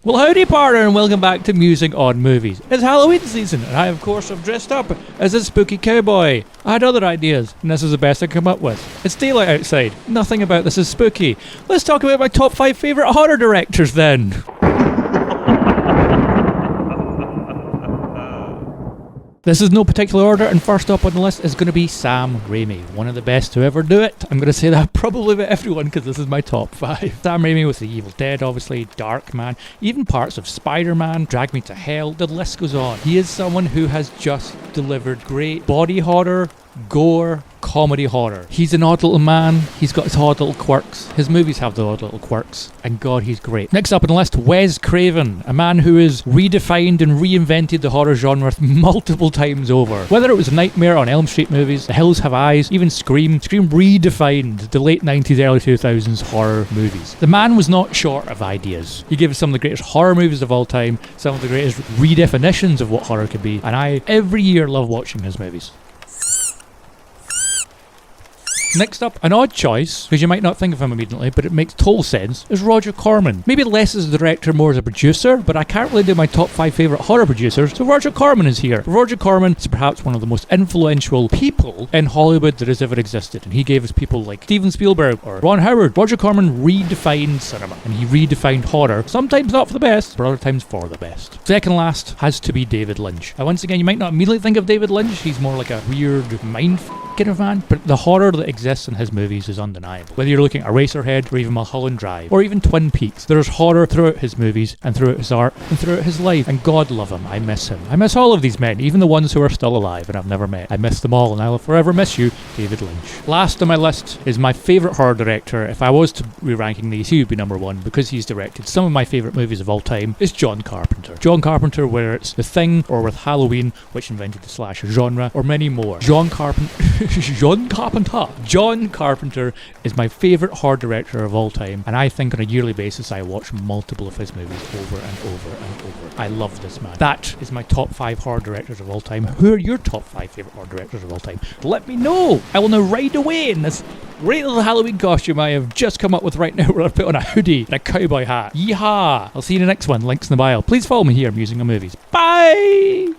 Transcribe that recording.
Well, howdy partner, and welcome back to Musing on Movies. It's Halloween season, and I of course have dressed up as a spooky cowboy. I had other ideas, and this is the best I come up with. It's daylight outside. Nothing about this is spooky. Let's talk about my top 5 favourite horror directors then. This is no particular order, and first up on the list is going to be Sam Raimi, one of the best to ever do it. I'm going to say that probably about everyone because this is my top 5. Sam Raimi with The Evil Dead, obviously, Darkman, even parts of Spider-Man, Drag Me to Hell, the list goes on. He is someone who has just delivered great body horror, gore, comedy horror. He's an odd little man. He's got his odd little quirks. His movies have the odd little quirks. And God, he's great. Next up on the list, Wes Craven. A man who has redefined and reinvented the horror genre multiple times over. Whether it was Nightmare on Elm Street movies, The Hills Have Eyes, even Scream. Scream redefined the late 90s, early 2000s horror movies. The man was not short of ideas. He gave us some of the greatest horror movies of all time, some of the greatest redefinitions of what horror could be. And I, every year, love watching his movies. Next up, an odd choice, because you might not think of him immediately, but it makes total sense, is Roger Corman. Maybe less as a director, more as a producer, but I can't really do my top 5 favourite horror producers, so Roger Corman is here. Roger Corman is perhaps one of the most influential people in Hollywood that has ever existed, and he gave us people like Steven Spielberg or Ron Howard. Roger Corman redefined cinema, and he redefined horror, sometimes not for the best, but other times for the best. Second last has to be David Lynch. Now, once again, you might not immediately think of David Lynch, he's more like a weird mind kind of man, but the horror that exists in his movies is undeniable. Whether you're looking at Eraserhead or even Mulholland Drive or even Twin Peaks, there's horror throughout his movies and throughout his art and throughout his life, and God love him. I miss him. I miss all of these men, even the ones who are still alive and I've never met. I miss them all, and I will forever miss you, David Lynch. Last on my list is my favourite horror director. If I was to be ranking these, he would be number 1 because he's directed some of my favourite movies of all time. Is John Carpenter. John Carpenter, whether it's The Thing or with Halloween, which invented the slasher genre, or many more. John Carpenter is my favourite horror director of all time, and I think on a yearly basis I watch multiple of his movies over and over and over. I love this man. That is my top 5 horror directors of all time. Who are your top 5 favourite horror directors of all time? Let me know! I will know right away in this great little Halloween costume I have just come up with right now, where I put on a hoodie and a cowboy hat. Yeehaw! I'll see you in the next one. Links in the bio. Please follow me here, Musing on Movies. Bye!